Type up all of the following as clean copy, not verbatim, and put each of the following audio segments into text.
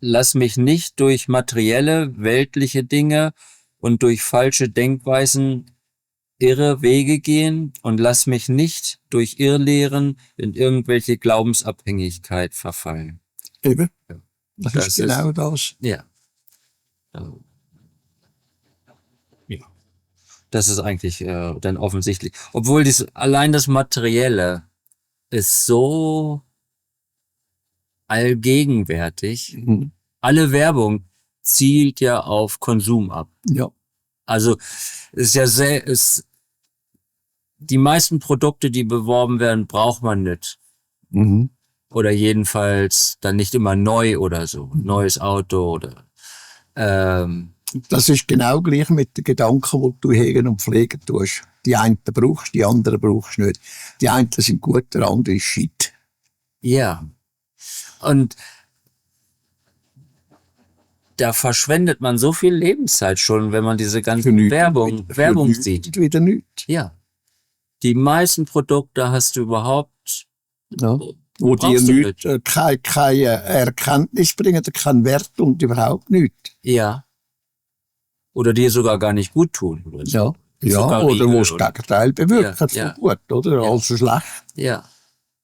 lass mich nicht durch materielle, weltliche Dinge und durch falsche Denkweisen irre Wege gehen und lass mich nicht durch Irrlehren in irgendwelche Glaubensabhängigkeit verfallen. Eben. Ja. Das ist genau das. Ja. Ja. Das ist eigentlich dann offensichtlich. Obwohl allein das Materielle ist so allgegenwärtig. Mhm. Alle Werbung zielt ja auf Konsum ab. Ja. Also ist ja die meisten Produkte, die beworben werden, braucht man nicht. Mhm. Oder jedenfalls dann nicht immer neu oder so. Neues Auto oder Das ist genau gleich mit den Gedanken, die du hegen und pflegen tust. Die einen brauchst, die anderen brauchst du nicht. Die einen sind gut, der andere ist Shit. ja. Und da verschwendet man so viel Lebenszeit schon, wenn man diese ganze Werbung sieht. Wieder nichts. Ja. Die meisten Produkte hast du überhaupt, Ja. Wo dir nicht keine Erkenntnis bringen, keinen Wert und überhaupt nichts. Ja. Oder dir sogar gar nicht gut tun. Oder so. Ja, oder wo das Gegenteil bewirkt ja. von gut, oder? Ja. Also schlecht. Ja.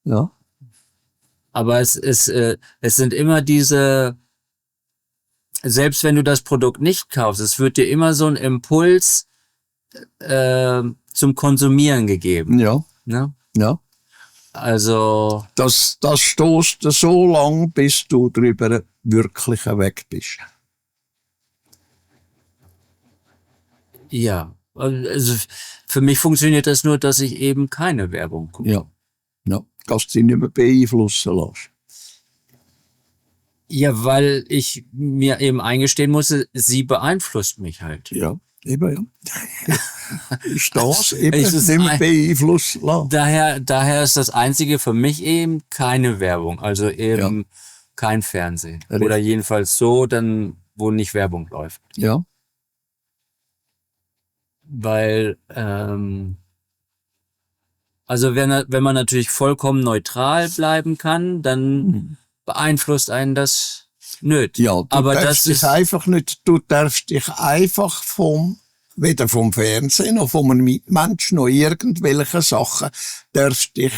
Ja. Aber es sind immer diese, selbst wenn du das Produkt nicht kaufst, es wird dir immer so ein Impuls zum Konsumieren gegeben. Ja. Ne? Ja. Also. Das stoßt so lang, bis du drüber wirklich weg bist. Ja. Also für mich funktioniert das nur, dass ich eben keine Werbung gucke. Ja. Ja. Kannst dich nicht mehr beeinflussen lassen. Ja, weil ich mir eben eingestehen musste, sie beeinflusst mich halt. Ja, eben, ja. Ist das eben nicht mehr beeinflussen lassen. Daher ist das Einzige für mich eben keine Werbung, also eben kein Fernsehen. Richtig. Oder jedenfalls so, dann, wo nicht Werbung läuft. Ja. Weil, also wenn man natürlich vollkommen neutral bleiben kann, dann beeinflusst einen das nicht. Ja, du darfst dich einfach weder vom Fernsehen noch von einem Mitmenschen noch irgendwelche Sachen darfst dich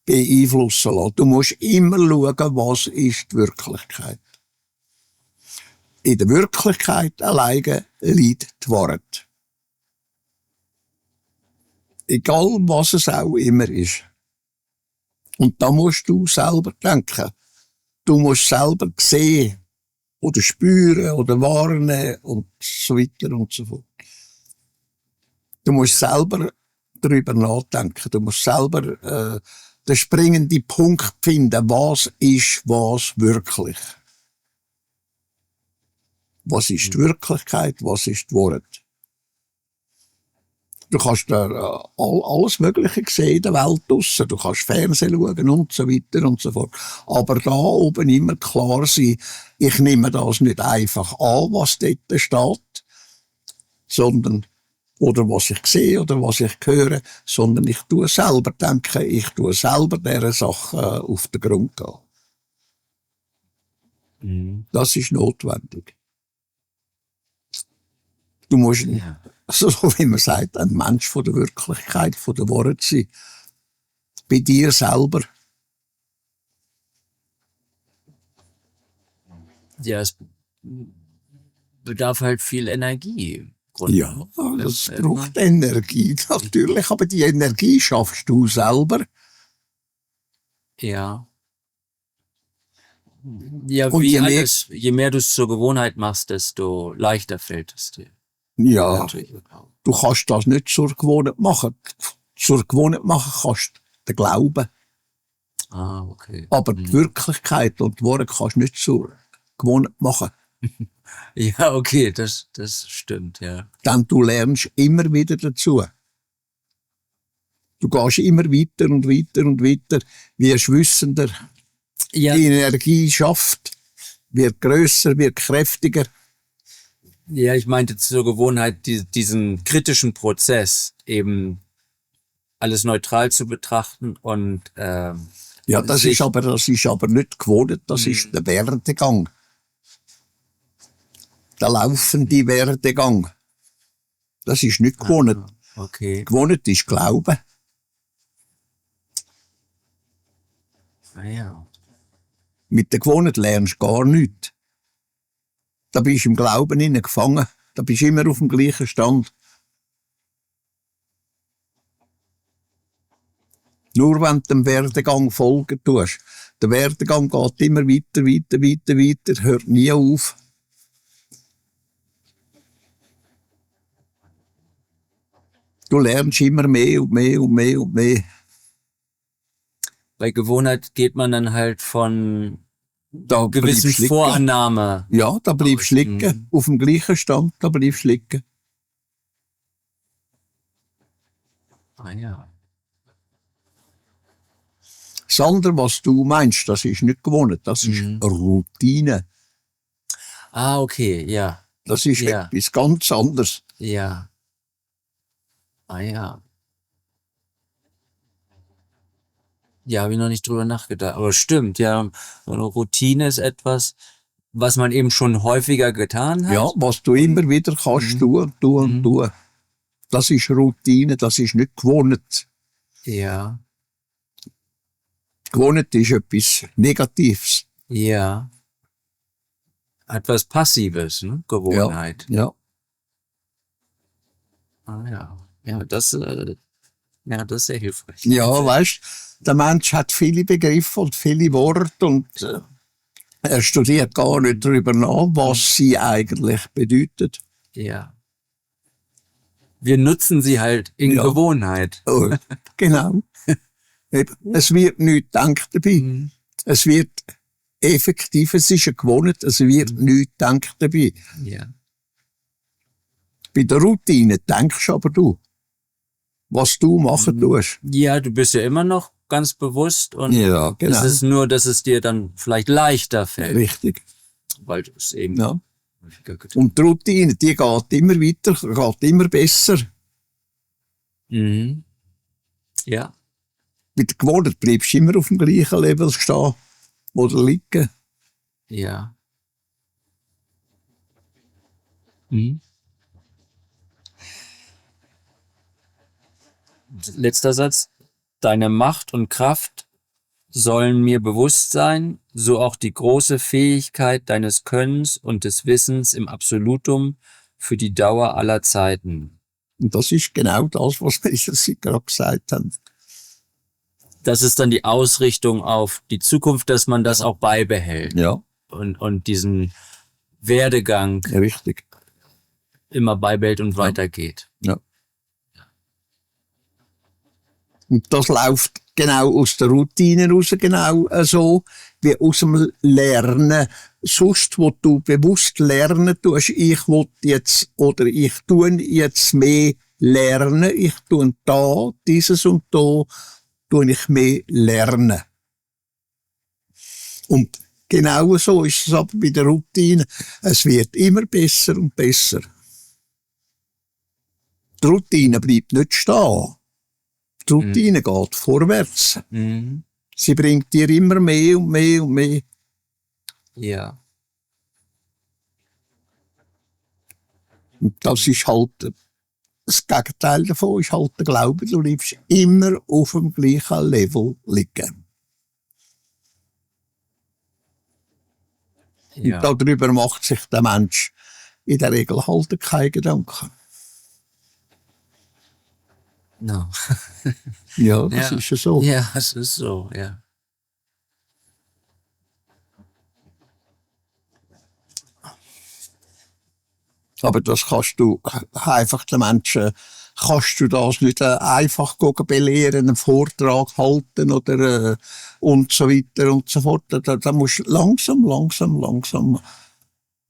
beeinflussen lassen. Du musst immer schauen, was ist die Wirklichkeit. In der Wirklichkeit alleine liegt die Wahrheit. Egal, was es auch immer ist. Und da musst du selber denken. Du musst selber sehen oder spüren oder warnen und so weiter und so fort. Du musst selber darüber nachdenken. Du musst selber den springenden Punkt finden. Was ist was wirklich? Was ist die Wirklichkeit? Was ist die Wahrheit? Du kannst da alles Mögliche sehen in der Welt draussen. Du kannst Fernsehen schauen und so weiter und so fort. Aber da oben immer klar sein, ich nehme das nicht einfach an, was dort steht, sondern, oder was ich sehe oder was ich höre, sondern ich tue selber denken, ich tue selber dieser Sache auf den Grund gehen. Mhm. Das ist notwendig. Du musst, so wie man sagt, ein Mensch von der Wirklichkeit, von der Wahrheit sein. Bei dir selber. Ja, es bedarf halt viel Energie. Ja, das braucht Energie, natürlich. Aber die Energie schaffst du selber. Ja. Ja, Und je mehr du es zur Gewohnheit machst, desto leichter fällt es dir. Ja, du kannst das nicht zur Gewohnheit machen. Zur Gewohnheit machen kannst du den Glauben. Ah, okay. Aber die Wirklichkeit und die Wahrheit kannst du nicht zur Gewohnheit machen. Ja, okay, das stimmt, ja. Denn du lernst immer wieder dazu. Du gehst immer weiter und weiter und weiter, wirst wissender. Ja. Die Energie schafft, wird grösser, wird kräftiger. Ja, ich meinte zur Gewohnheit, diesen kritischen Prozess eben alles neutral zu betrachten und ja, das ist aber nicht gewohnt, das ist der Werdegang. Der laufende Werdegang. Das ist nicht gewohnt. Okay. Gewohnt ist Glauben. Ah, ja. Mit der Gewohnheit lernst du gar nichts. Da bist du im Glauben gefangen. Da bist du immer auf dem gleichen Stand. Nur wenn du dem Werdegang folgen tust. Der Werdegang geht immer weiter, weiter, weiter, weiter, hört nie auf. Du lernst immer mehr und mehr und mehr und mehr. Bei Gewohnheit geht man dann halt von Da gewissen bleibst du liegen. Vorannahme. Ja, da bleibst du liegen. Auf dem gleichen Stand, da bleibst du liegen. Ah ja. Das andere, was du meinst, das ist nicht gewohnt, das ist Routine. Ah, okay, ja. Das ist Ja. etwas ganz anderes. Ja. Ah ja. Ja, habe ich noch nicht drüber nachgedacht. Aber stimmt, ja. So eine Routine ist etwas, was man eben schon häufiger getan hat. Ja, was du immer wieder kannst tun, tun, tun. Das ist Routine, das ist nicht gewohnt. Ja. Gewohnt ist etwas Negatives. Ja. Etwas Passives, ne? Gewohnheit. Ja. Ah ja. Ja, das ist sehr hilfreich. Ja, weißt, der Mensch hat viele Begriffe und viele Worte und er studiert gar nicht darüber nach, was sie eigentlich bedeuten. Ja. Wir nutzen sie halt in Ja. Gewohnheit. Oh, genau. Eben, es wird nichts gedacht dabei. Es wird effektiv, es ist gewohnt, es wird nichts gedacht dabei. Ja. Bei der Routine denkst aber du, was du machen tust. Ja, du bist ja immer noch ganz bewusst und Ja, genau. es ist nur, dass es dir dann vielleicht leichter fällt, Richtig. weil du es eben Ja. häufiger getan Und die Routine, die geht immer weiter, geht immer besser. Mhm. Ja. Mit der Gewohnheit bleibst du immer auf dem gleichen Level stehen oder liegen. Ja. Mhm. Letzter Satz. Deine Macht und Kraft sollen mir bewusst sein, so auch die große Fähigkeit deines Könnens und des Wissens im Absolutum für die Dauer aller Zeiten. Und das ist genau das, was wir jetzt gerade gesagt haben. Das ist dann die Ausrichtung auf die Zukunft, dass man das auch beibehält Ja, und diesen Werdegang richtig. immer beibehält und weitergeht. Ja. Und das läuft genau aus der Routine raus, genau so wie aus dem Lernen. Sonst, wo du bewusst lernen tust, ich will jetzt oder ich tue jetzt mehr lernen, ich tue da, dieses und da, tue ich mehr lernen. Und genau so ist es aber bei der Routine. Es wird immer besser und besser. Die Routine bleibt nicht stehen. Die Routine geht vorwärts. Mhm. Sie bringt dir immer mehr und mehr und mehr. Ja. Und das ist halt, das Gegenteil davon ist halt der Glaube, du bleibst immer auf dem gleichen Level liegen. Ja. Und darüber macht sich der Mensch in der Regel halt keine Gedanken. No. Ja, das ist ja so. Ja, es ist so, ja. Aber das kannst du einfach den Menschen, kannst du das nicht einfach belehren, einen Vortrag halten oder und so weiter und so fort. Da musst du langsam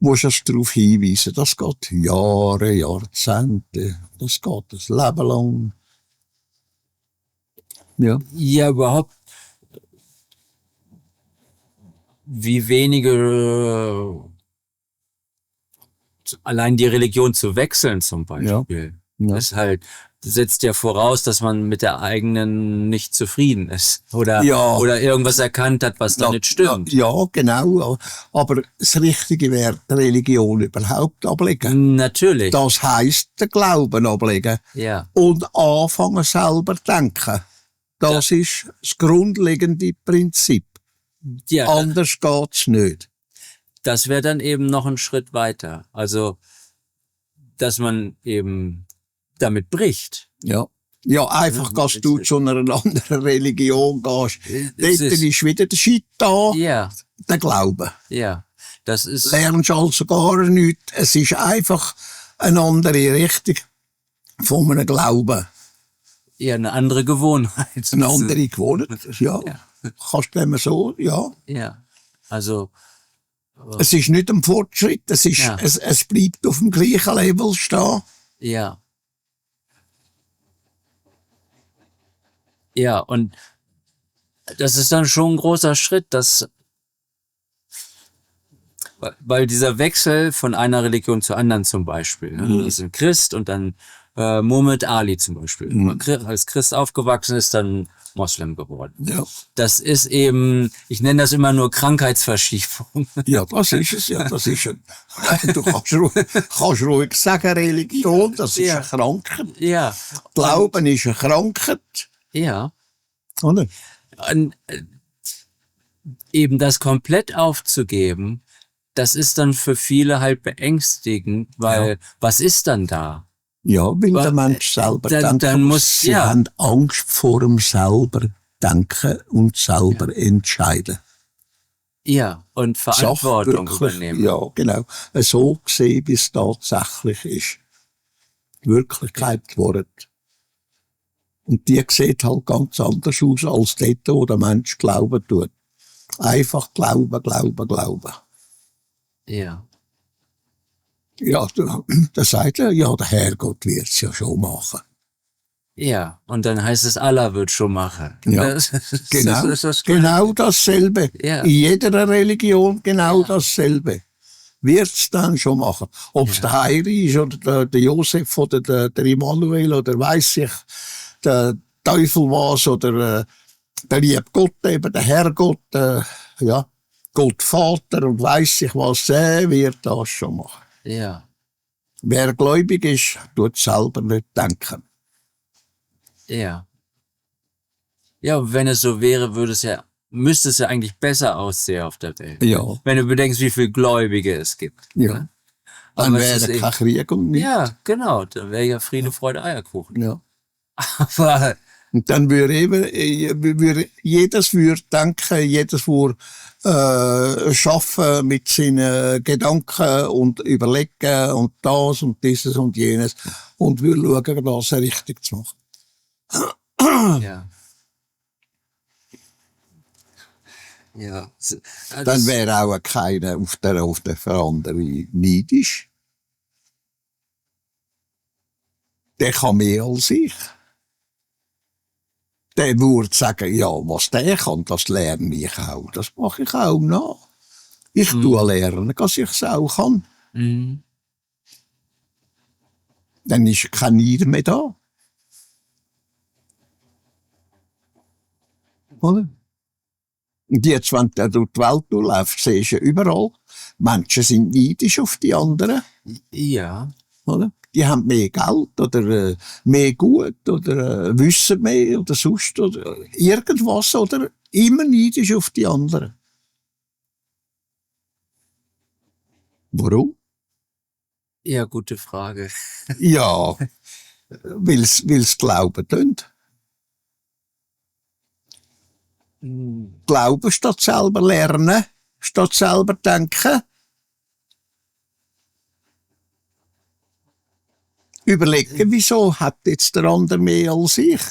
musst du darauf hinweisen. Das geht Jahre, Jahrzehnte. Das geht das Leben lang. Ja. Ja, überhaupt, wie wenige allein die Religion zu wechseln zum Beispiel, Ja. ist halt setzt ja voraus, dass man mit der eigenen nicht zufrieden ist. Oder irgendwas erkannt hat, was da nicht stimmt. Ja, genau. Aber das Richtige wäre die Religion überhaupt ablegen. Natürlich. Das heisst, den Glauben ablegen. Ja. Und anfangen selber denken. Das ist das grundlegende Prinzip. Ja. Anders geht's nicht. Das wäre dann eben noch ein Schritt weiter. Also, dass man eben damit bricht. Ja. Ja, einfach, dass du zu einer anderen Religion gehst. Dort ist wieder der Shit da. Ja. Der Glaube. Ja. Das ist. Lernst also gar nichts. Es ist einfach eine andere Richtung von einem Glauben. Ja, eine andere Gewohnheit. Eine andere Gewohnheit, ja. Kannst du immer so, ja. Ja. Also. Es ist nicht ein Fortschritt, es bleibt auf dem gleichen Level stehen. Ja. Ja, und das ist dann schon ein großer Schritt, weil dieser Wechsel von einer Religion zur anderen zum Beispiel, du bist ein Christ und dann Muhammad Ali zum Beispiel, als Christ aufgewachsen ist, dann Moslem geworden. Ja. Das ist eben, ich nenne das immer nur Krankheitsverschiebung. Ja, das ist es, ja, das ist es. Du kannst ruhig sagen, Religion, das ist eine Krankheit. Ja. Glauben ist eine Krankheit. Ja. Oder? Und, eben das komplett aufzugeben, das ist dann für viele halt beängstigend, weil was ist dann da? Ja, weil der Mensch selber denkt, sie haben Angst vor dem selber denken und selber entscheiden. Ja, und Verantwortung übernehmen. Ja, genau. So gesehen, wie es tatsächlich ist. Die Wirklichkeit geworden. Und die sieht halt ganz anders aus als dort, wo der Mensch glauben tut. Einfach glauben, glauben, glauben. Ja. Ja, da sagt er, ja, der Herrgott wird's ja schon machen. Ja, und dann heißt es, Allah wird schon machen. Ja, genau dasselbe. Ja. In jeder Religion genau dasselbe. Wird's dann schon machen. Ob's der Heiri ist oder der Josef oder der Immanuel oder weiss ich, der Teufel was oder der liebe Gott eben, der Herrgott, ja, Gott Vater und weiss ich was, wird das schon machen. Ja. Wer gläubig ist, tut selber nicht denken. Ja. Ja, und wenn es so wäre, müsste es ja eigentlich besser aussehen auf der Welt. Ja. Wenn du bedenkst, wie viele Gläubige es gibt. Ja. Ne? Dann wäre kein Krieg und nichts. Ja, genau. Dann wäre ja Friede, Freude, Eierkuchen. Ja. Aber und dann würde jedes würde denken, jedes würde schaffen mit seinen Gedanken und überlegen und das und dieses und jenes und würde schauen, das richtig zu machen. ja. Ja. Dann wäre auch keiner auf der Veränderung neidisch. Der kann mehr als ich. Der würde sagen, ja, was der kann, das lerne ich auch. Das mache ich auch nach. Ich tue lernen, dass ich es auch kann. Mhm. Dann ist kein Neid mehr da. Oder? Und jetzt, wenn du durch die Welt durchläufst, siehst du überall, Menschen sind neidisch auf die anderen. Ja. Oder? Die haben mehr Geld oder mehr Gut oder wissen mehr oder sonst oder irgendwas oder immer neidisch auf die anderen. Warum? Ja, gute Frage. Ja, weil's glauben tun. Glauben statt selber lernen, statt selber denken. Überlegen, wieso hat jetzt der andere mehr als ich?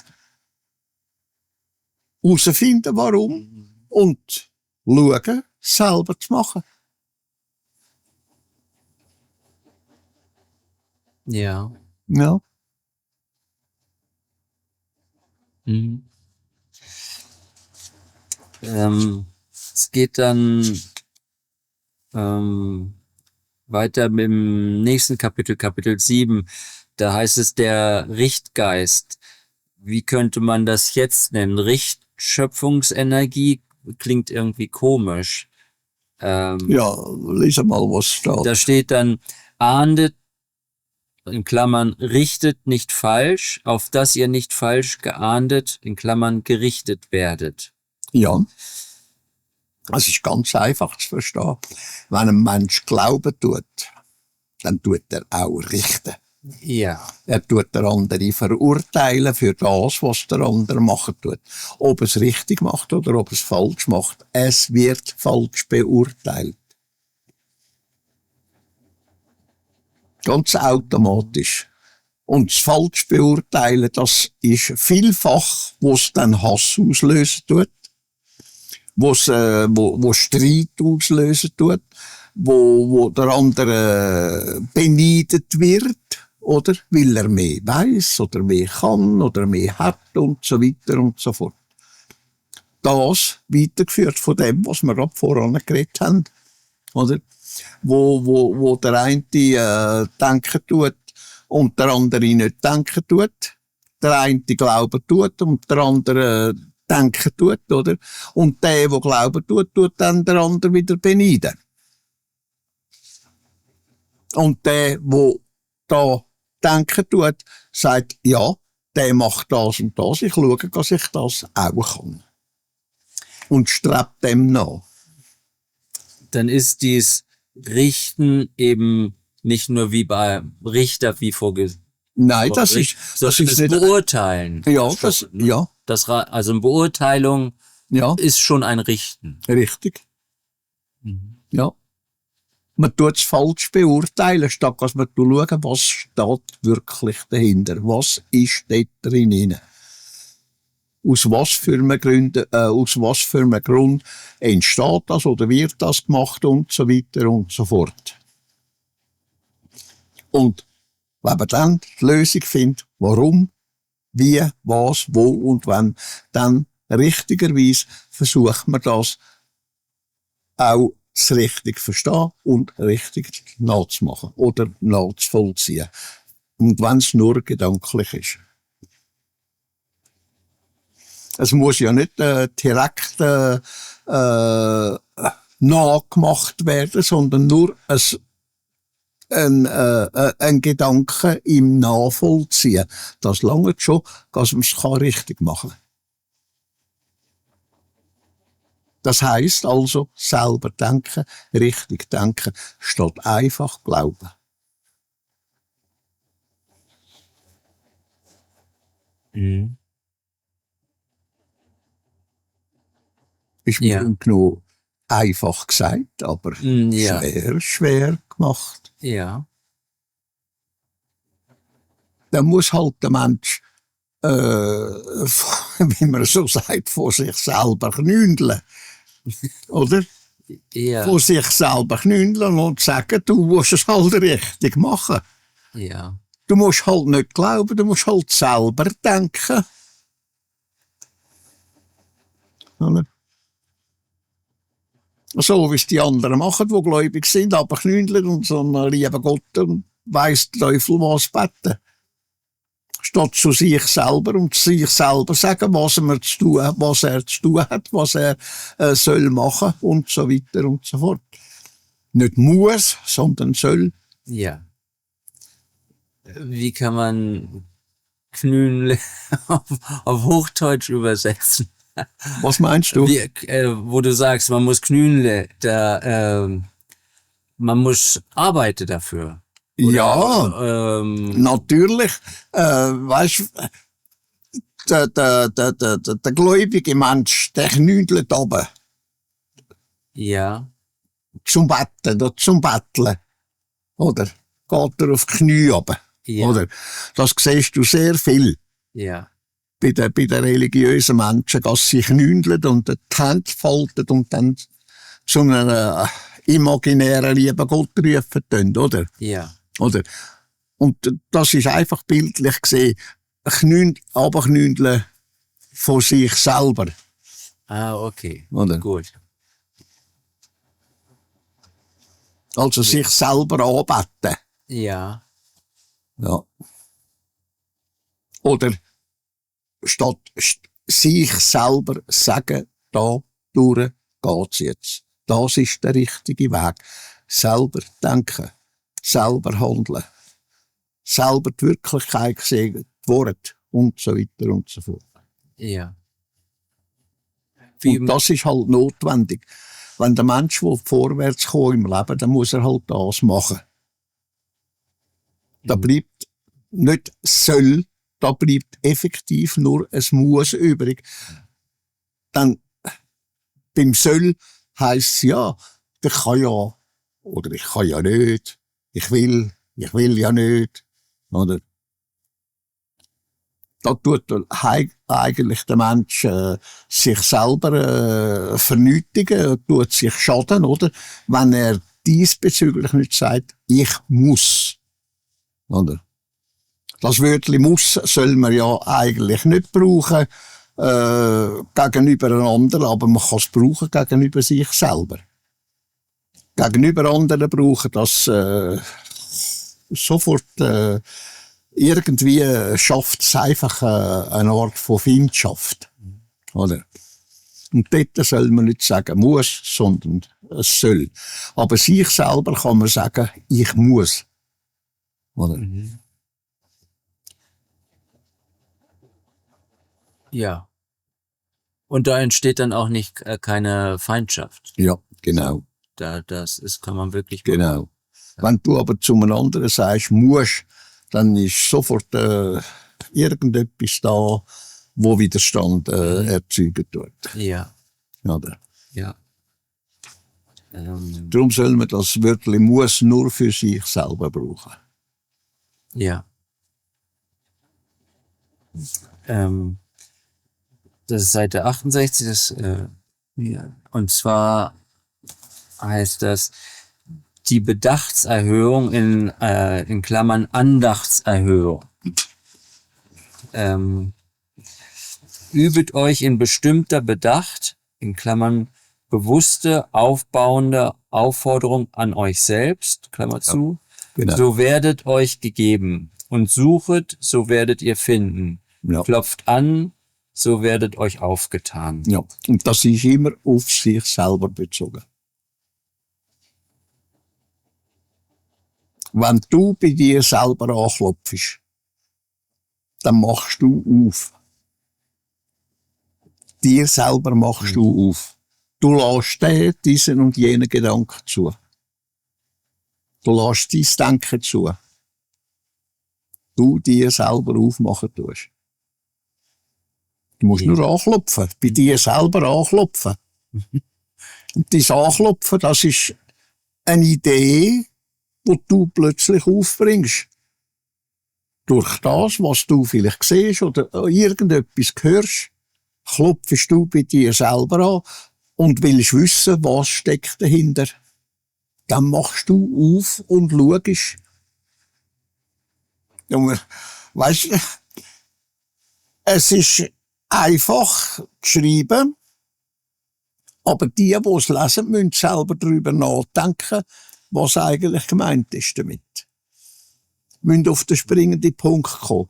Herausfinden, warum. Und schauen, selber zu machen. Ja. Ja. Mhm. Es geht dann weiter mit dem nächsten Kapitel, Kapitel 7. Da heißt es der Richtgeist. Wie könnte man das jetzt nennen? Richtschöpfungsenergie klingt irgendwie komisch. Ja, lies mal, was steht. Da steht dann, ahndet, in Klammern, richtet nicht falsch, auf dass ihr nicht falsch geahndet, in Klammern, gerichtet werdet. Ja. Das ist ganz einfach zu verstehen. Wenn ein Mensch Glauben tut, dann tut er auch richten. Ja. Er tut der andere verurteilen für das, was der andere machen tut. Ob es richtig macht oder ob es falsch macht. Es wird falsch beurteilt. Ganz automatisch. Und das falsch beurteilen, das ist vielfach, wo es dann Hass auslösen tut, wo Streit auslösen tut, wo der andere beneidet wird, oder? Weil er mehr weiss, oder mehr kann, oder mehr hat, und so weiter und so fort. Das weitergeführt von dem, was wir gerade voran geredet haben, oder? Wo der eine denken tut und der andere nicht denken tut. Der eine glauben tut und der andere denken tut, oder? Und der glauben tut, tut dann der andere wieder beneiden. Und der da denken tut, sagt, ja, der macht das und das, ich schaue, dass ich das auch kann. Und strebt dem nach. Dann ist dies Richten eben nicht nur wie bei Richter, wie vorgesehen. Nein, das ist nicht Beurteilen. Ja, ja. Also eine Beurteilung ist schon ein Richten. Richtig. Mhm. Ja. Man tut es falsch beurteilen, statt dass man schaut, was steht wirklich dahinter. Was ist dort drin? Aus was für einem Grund entsteht das oder wird das gemacht und so weiter und so fort. Und wenn man dann die Lösung findet, warum, wie, was, wo und wann, dann richtigerweise versucht man das auch richtig verstehen und richtig nachzumachen oder nachzuvollziehen. Und wenn es nur gedanklich ist. Es muss ja nicht direkt nachgemacht werden, sondern nur ein Gedanke im Nachvollziehen. Das langt schon, dass man es richtig machen kann. Das heisst also, selber denken, richtig denken, statt einfach glauben. Mhm. Ist mir genug einfach gesagt, aber schwer gemacht. Ja. Da muss halt der Mensch, wie man so sagt, vor sich selber knündeln. Oder? Ja. Vor sich selber knündeln und sagen, du musst es halt richtig machen. Ja. Du musst halt nicht glauben, du musst halt selber denken. Oder? So wie es die anderen machen, die gläubig sind, aber knündeln und so einen lieben Gott und weiss der Teufel was beten. Statt zu sich selber und zu sich selber sagen, was er zu tun hat, was er soll machen und so weiter und so fort. Nicht muss, sondern soll. Ja. Wie kann man Knünle auf Hochdeutsch übersetzen? Was meinst du? Wo du sagst, man muss Knünle, man muss arbeiten dafür. Oder, natürlich. Weißt der gläubige Mensch, der knündelt oben. Ja. Zum Betten oder zum Betteln. Oder? Geht er auf die Knie runter. Ja. Oder? Das siehst du sehr viel. Ja. Bei den religiösen Menschen, dass sie knündeln und die Hände falten und dann zu einem imaginären lieben Gott rufen tun, oder? Ja. Oder? Und das ist einfach bildlich gesehen, runterknündeln von sich selber. Ah, okay. Oder? Gut. Also sich selber anbeten. Ja. Ja. Oder statt sich selber sagen, da durch geht's jetzt. Das ist der richtige Weg. Selber denken, selber handeln, selber die Wirklichkeit sehen, die Worte und so weiter und so fort. Ja. Und das ist halt notwendig. Wenn der Mensch vorwärts kommen im Leben, dann muss er halt das machen. Da bleibt nicht soll, da bleibt effektiv nur ein Muss übrig. Dann beim soll heisst es ja, ich kann ja, oder ich kann ja nicht, ich will ja nicht, oder? Da tut eigentlich der Mensch sich selber vernötigen, tut sich schaden, oder? Wenn er diesbezüglich nicht sagt, ich muss, oder? Das Wörtchen muss soll man ja eigentlich nicht brauchen gegenüber einem anderen, aber man kann es brauchen gegenüber sich selber. Gegenüber anderen brauchen das sofort irgendwie schafft es einfach eine Art von Feindschaft. Oder? Und dort soll man nicht sagen muss, sondern es soll. Aber sich selber kann man sagen, ich muss. Oder? Mhm. Ja. Und da entsteht dann auch nicht keine Feindschaft. Ja, genau. Kann man wirklich machen. Genau. Ja. Wenn du aber zu einem anderen sagst, musst, dann ist sofort irgendetwas da, wo Widerstand erzeugen tut. Ja. Oder? Ja. Darum soll man das Wörtchen muss nur für sich selber brauchen. Ja. Das ist Seite 68, ja. Und zwar heißt das, die Bedachtserhöhung in Klammern Andachtserhöhung. Übet euch in bestimmter Bedacht, in Klammern bewusste, aufbauende Aufforderung an euch selbst, Klammer zu, Genau. So werdet euch gegeben und suchet, so werdet ihr finden. Ja. Klopft an, so werdet euch aufgetan. Ja, und das ist immer auf sich selber bezogen. Wenn du bei dir selber anklopfst, dann machst du auf. Dir selber machst du auf. Du lässt diesen und jenen Gedanken zu. Du lässt dein Denken zu. Du dir selber aufmachen tust. Du musst nur anklopfen, bei dir selber anklopfen. Und dieses Anklopfen, das ist eine Idee, die du plötzlich aufbringst. Durch das, was du vielleicht siehst oder irgendetwas hörst, klopfst du bei dir selber an und willst wissen, was steckt dahinter. Dann machst du auf und schaust. Junge, weisst du, es ist einfach geschrieben, aber die es lesen, müssen selber darüber nachdenken, was eigentlich gemeint ist damit. Müssen auf den springenden Punkt kommen.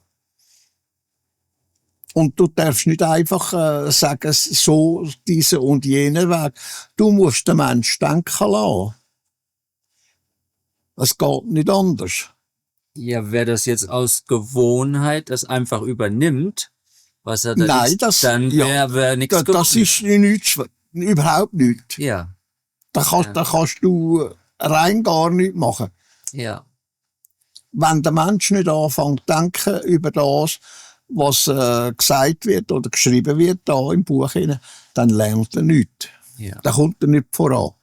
Und du darfst nicht einfach sagen, so, diese und jener Weg. Du musst den Menschen denken lassen. Es geht nicht anders. Ja, wer das jetzt aus Gewohnheit das einfach übernimmt, was er da Nein, ist, das, dann wäre nichts gewonnen. Das ist nichts, überhaupt nichts. Ja. Da kannst du rein gar nichts machen. Ja. Wenn der Mensch nicht anfängt zu denken über das, was gesagt wird oder geschrieben wird da im Buch, dann lernt er nichts. Ja. Dann kommt er nicht voran.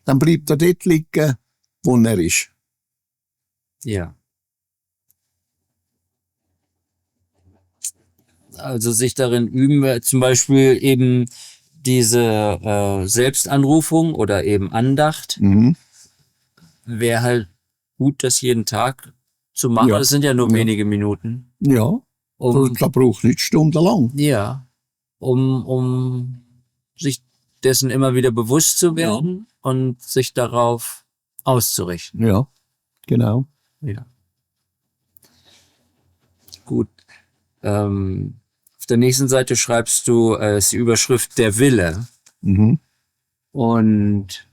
Dann bleibt er dort liegen, wo er ist. Ja. Also sich darin üben, zum Beispiel eben diese Selbstanrufung oder eben Andacht, wäre halt gut, das jeden Tag zu machen. Ja. Das sind ja nur wenige Minuten. Ja, da braucht nicht stundenlang. Ja, um sich dessen immer wieder bewusst zu werden und sich darauf auszurichten. Ja, genau. Ja. gut. Auf der nächsten Seite schreibst du, ist die Überschrift der Wille. Mhm. Und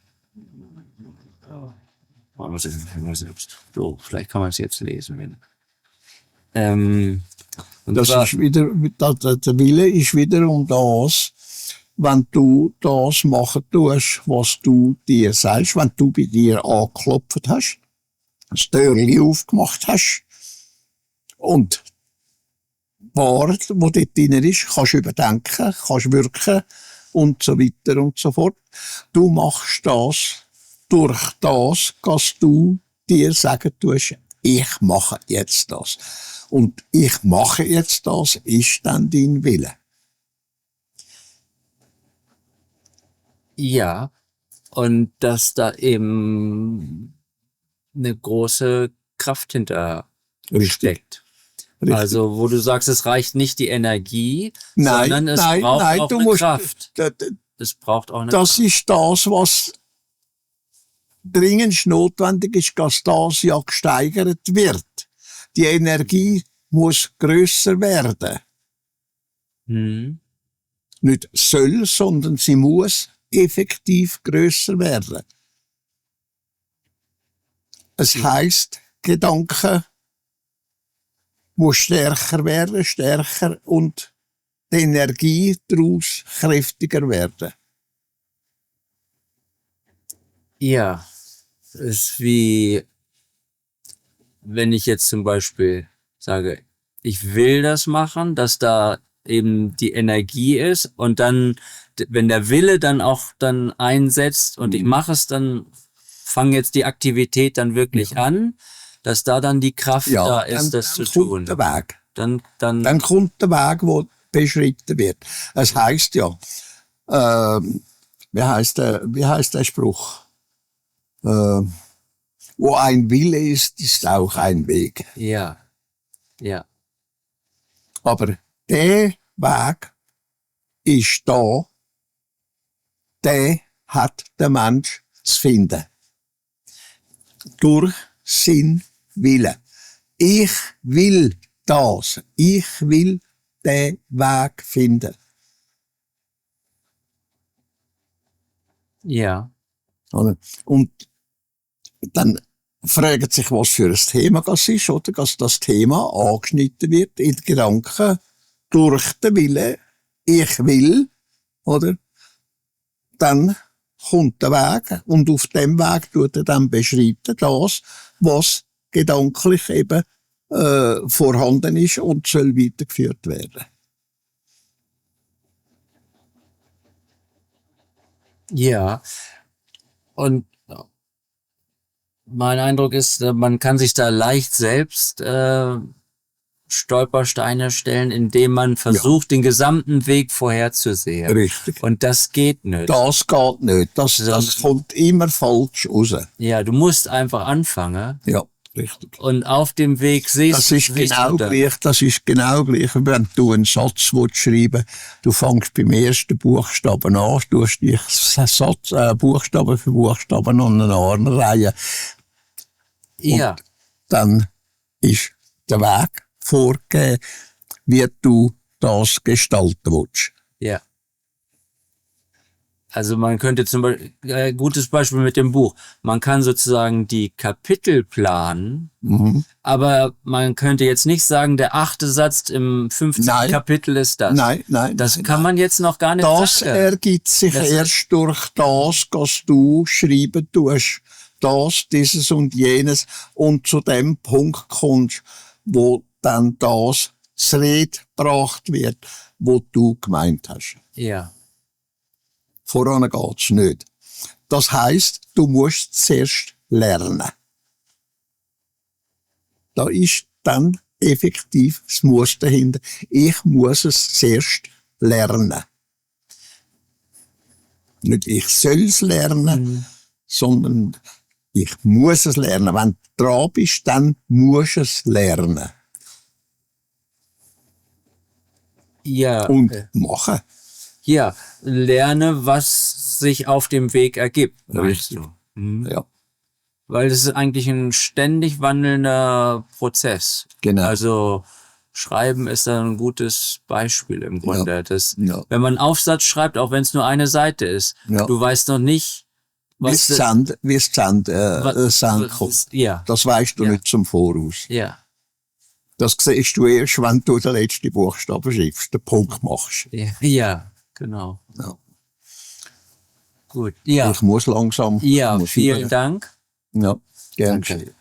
so, vielleicht kann man es jetzt lesen. Und Das zwar, ist wieder, der Wille ist wiederum das, wenn du das machen tust, was du dir sagst, wenn du bei dir angeklopft hast, das Türchen aufgemacht hast und die Wahrheit, die dort drin ist, kannst du überdenken, kannst wirken und so weiter und so fort. Du machst das durch das, dass du dir sagen tust, ich mache jetzt das. Und ich mache jetzt das, ist dann dein Wille. ja, und dass da eben eine große Kraft hinter Richtig. steckt. Richtig. Also, wo du sagst, es reicht nicht die Energie, Nein, sondern es nein, braucht nein, auch du eine musst, Kraft. Es braucht auch eine das Kraft. ist das, was dringend notwendig ist, dass das ja gesteigert wird. Die Energie muss grösser werden. Hm. Nicht soll, sondern sie muss effektiv grösser werden. Es heisst, Gedanken muss stärker werden, stärker und die Energie daraus kräftiger werden. Ja, ist wie, wenn ich jetzt zum Beispiel sage, ich will das machen, dass da eben die Energie ist und dann, wenn der Wille dann auch dann einsetzt und ich mache es, dann fange jetzt die Aktivität dann wirklich an, dass da dann die Kraft da ist, das zu tun. Der Weg. Dann Dann kommt der Weg, wo beschritten wird. Es heisst ja, wie heißt der Spruch? Wo ein Wille ist auch ein Weg. ja, ja, Aber der Weg ist da, der hat der Mensch zu finden. Durch sein Wille. Ich will das. Ich will den Weg finden. ja, Oder? Und dann fragt sich, was für ein Thema das ist, oder? Dass das Thema angeschnitten wird in den Gedanken durch den Wille. Ich will, oder? Dann kommt der Weg und auf dem Weg tut er dann beschreiten, das, was gedanklich eben vorhanden ist und soll weitergeführt werden. ja. Und mein Eindruck ist, man kann sich da leicht selbst Stolpersteine stellen, indem man versucht, den gesamten Weg vorherzusehen. Richtig. Und das geht nicht. Das geht nicht. Das kommt immer falsch raus. Ja, du musst einfach anfangen. Ja, richtig. Und auf dem Weg siehst Das ist genau gleich, wenn du einen Satz schreiben willst. Du fängst beim ersten Buchstaben an, tust dich Satz, Buchstaben für Buchstaben aneinanderreihen. Ja. Und dann ist der Weg vorgegeben, wie du das gestalten willst. Ja. Also man könnte zum Beispiel, gutes Beispiel mit dem Buch, man kann sozusagen die Kapitel planen, aber man könnte jetzt nicht sagen, der 8. Satz im 15. Kapitel ist das. Nein. Das kann man jetzt noch gar nicht Das sagen. ergibt sich erst durch das, was du schreiben tust. Das, dieses und jenes und zu dem Punkt kommst, wo dann das Rede gebracht wird, wo du gemeint hast. Ja. Voran geht's nicht. Das heisst, du musst zuerst lernen. Da ist dann effektiv das Muss dahinter. Ich muss es zuerst lernen. Nicht ich soll's lernen, sondern ich muss es lernen. Wenn du dran bist, dann musst du es lernen. Ja. Und machen. Ja, lerne, was sich auf dem Weg ergibt. Richtig. Ja. Weil das ist eigentlich ein ständig wandelnder Prozess. Genau. Also Schreiben ist dann ein gutes Beispiel im Grunde. Ja. Wenn man einen Aufsatz schreibt, auch wenn es nur eine Seite ist, Ja. du weißt noch nicht, Wie es Sand kommt. Ja, Das weißt du Ja. nicht zum Voraus. ja, Das siehst du erst, wenn du den letzten Buchstaben schreibst, den Punkt machst. ja, genau. Ja. Gut, ja. Ich muss langsam. Ja, muss vielen über- Dank. Ja, gern Danke. geschehen.